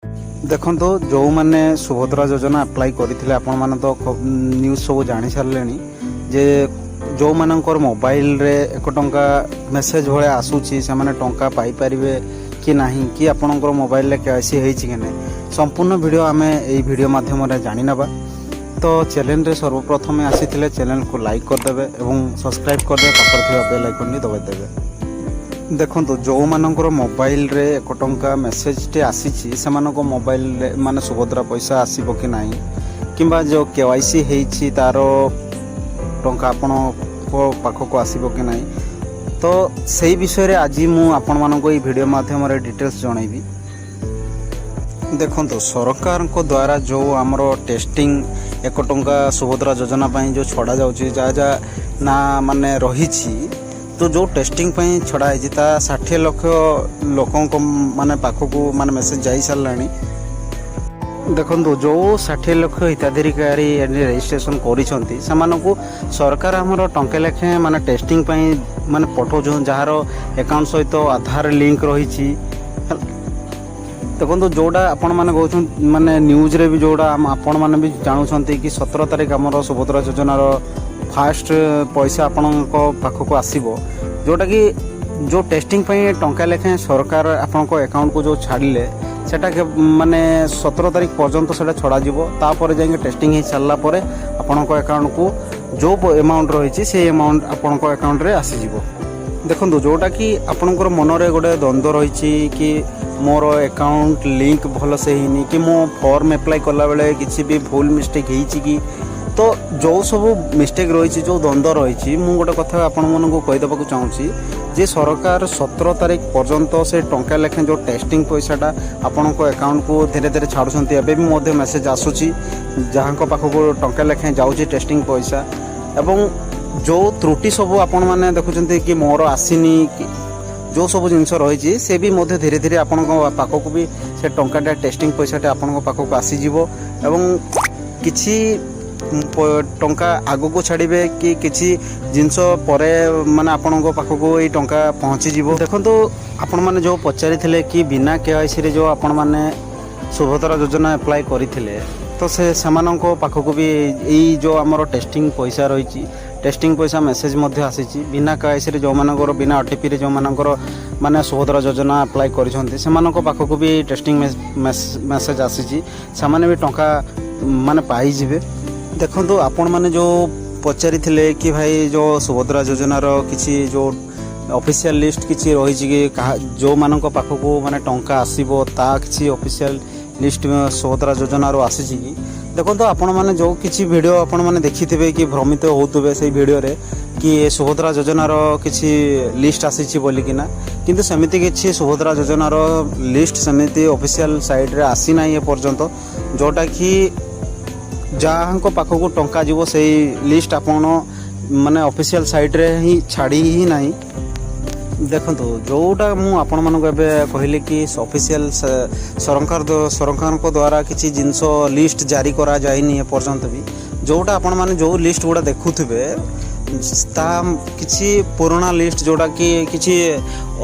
देखो जो मैंने सुभद्रा योजना अप्लाई करते आपण मैंने तो न्यूज सब जानी सारे जे जो मानकर मोबाइल रे 1 टंका मेसेज भाया आसूची से माने टंका पाई परिवे कि नहीं कि आपणकर मोबाइल रे कैसी होईची कि नहीं संपूर्ण वीडियो आमे एई वीडियो माध्यम रे जानि नबा। तो चैनल रे सर्वप्रथम आसीथिले चैनल को लाइक कर देबे एवं सब्सक्राइब कर देबे पाखर थिबा बेल आइकन नि दबाइ देबे। देखो जो मानकर मोबाइल रे 1 टंका मेसेज टे आसीची से मानको मोबाइल रे माने सुभद्रा पैसा आसीबो कि नहीं किंबा जो केवाईसी हेइची तारो टंका आपण को पाखको आसीबो कि नहीं तो सही विषय रे आज मु आपण मानको ई वीडियो माध्यम रे डिटेल्स जणाइबी। देखो सरकार को द्वारा जो हमरो टेस्टिंग 1 टंका सुभद्रा योजना पई जो छड़ा जाउची जा जा ना माने रहिची तो जो टेस्टिंग पई छड़ा है ता 60 लाख लोकों को माने पाखको माने मेसेज जाई सारलानी। देखो जो 60 लाख हिताधिकारी रजिस्ट्रेशन करिसंती समानको सरकार हमरो टंके लेखे माने टेस्टिंग पई माने पठो जो जहार अकाउंट सहित आधार लिंक रहिछि। देखो जोड़ा आपण माने कहउछन माने न्यूज रे भी जोड़ा आपण माने भी जानुछंती कि 17 तारिख हमरो सुभद्रा योजनार फास्ट पैसा आपण को पाखको आसीबो जोटा कि जो टेस्टिंग पई टंका लेखे सरकार आपण को अकाउंट को जो छाड़िले सेटा के माने 17 तारिख पर्यंत सेटा छड़ा जिवो तापर जाके टेस्टिंग ही सारला परे आपण को अकाउंट को जो अमाउंट रहिछि से अमाउंट आपण को अकाउंट रे आसी जिवो। देखो जोटा कि आपणकर मन रे गोटे द्वंद्व रहिछि कि मोर अकाउंट लिंक भल से हिनी कि मो फॉर्म अप्लाई करला बेले किछि भी भूल मिस्टेक हेछि कि तो जो सब मिस्टेक रही जो द्वंद्व रही मु गोटे कथा आपण मानक कहीदेक चाहूँगी जे सरकार 17 तारिख पर्यंत से टंका लेखे जो टेस्टिंग पैसाटा आपण को अकाउंट को धीरे धीरे छाड़ुंट एवं मेसेज आसूची जहाँ पाखक टंका लेखे जाऊँगी टेस्टिंग पैसा एवं जो त्रुटि सब आपण मैंने देखुं कि मोर आसीनी जो सब जिनस रही से भी धीरे धीरे आपण पाखक भी से टंकाटा टेस्टिंग पैसाटा आपण पाखक आसीजिवो एवं किछि टंका आगो को छाड़े कि किसी जिनस परे माने आपण पाखको ये टंका पहुँची जीवो। देखो आपण माने जो पचारि थिले कि बिना केवाईसी रे जो आपण माने सुभद्रा योजना अप्लाई करिथिले तो से समानको पाखको भी यही जो आमर टेस्टिंग पैसा रही टेस्टिंग पैसा मेसेज मध्य आसीची बिना केवाईसी रे जो मानकर बिना ओटीपी रे जो मानकर माने सुभद्रा योजना अप्लाई करिसंती समानको पाखको भी टेस्टिंग मेसेज आसीची सामाने भी टंका माने पाई जिवे। देखो आपण मैंने जो पचारि थिले कि भाई जो सुभद्रा योजनार किसी जो ऑफिशियल लिस्ट किसी रही कि जो मानक पाखको माने टंका आसीबो ता किसी ऑफिशियल लिस्ट सुभद्रा योजनार आसीछि कि देखो आपण मैंने जो किसी वीडियो आपण मैंने देखिथिबे कि भ्रमित होतुबे से वीडियो रे कि सुभद्रा योजनार किसी लिस्ट आसीछि बोली कि ना किंतु सेमिति किछि सुभद्रा योजनार लिस्ट सेमिति ऑफिशियल साइट रे आसी ना ये पर्यंत जोटा कि जहाँ को पाखको टंका जीवो से लिस्ट आपण माने ऑफिशियल साइट रे ही छाड़ी ही नहीं। देखो जोटा मु आपण मानक एबे कहले कि ऑफिशियल सरकार को द्वारा किसी जिनस लिस्ट जारी करा जाइनी ए पर्यंत भी जोटा आपण माने जो लिस्ट गुड़ा देखुथिबे ता किसी पुराना लिस्ट जोटा कि किसी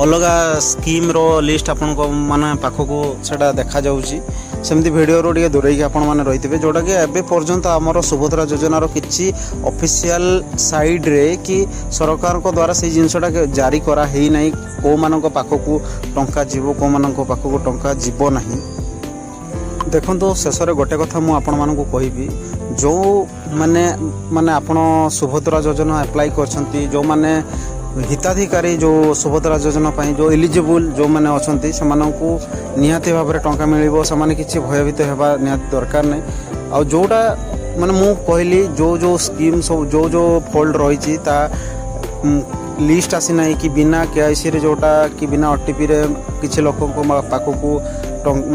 अलगा स्कीम रो लिस्ट आपण को माने पाखको सेटा देखा जाउची सेमती वीडियो रो टे दूरे आपण मैंने रही जोटा कि एबे पर्यंत आमर सुभद्रा योजनार किसी ऑफिशियल साइड रे कि सरकार को द्वारा से जिनसटा जारी करा है नहीं को मानक पाखको टंका जीवो को मानक पाखको टंका जीवो नहीं। देखो शेष गोटे कथा मु आपण मानक कहबी जो माने माने आपण सुभद्रा योजना अप्लाई करछंती जो माने हिताधिकारी जो सुभद्रा योजना पाई जो एलिजिबल जो मैंने अच्छा से निहाती भाव में टंका मिल से किसी भयभीत होगा निहाती दरकार नहीं आ जोटा माने मु कहली जो जो स्कीम सब जो जो फोल्ड रही लिस्ट आसी ना कि बिना केवाईसी रे जोटा कि बिना ओटीपी रे किसी लोक पाखको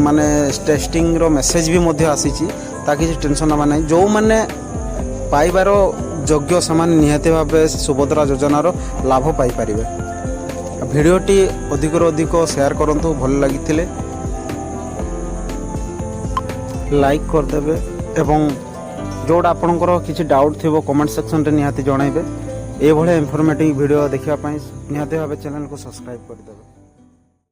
माने टेस्टिंग रो मेसेज भी मध्य आसी ताकि टेंशन ना ना जो मैंने पाइबार योग्य समान निहाती भाव सुभद्रा योजनार लाभ पाई परिबे। वीडियोटी अधिक अधिक शेयर करंतु भल लगी लाइक करदेवे एवं जोड़ा आपणकर किसी डाउट थी कमेंट सेक्शन रे निहाती जणाइबे। ए भले इनफॉर्मेटिव वीडियो देखिया निहाती भाव चैनल को सब्सक्राइब करदेवे।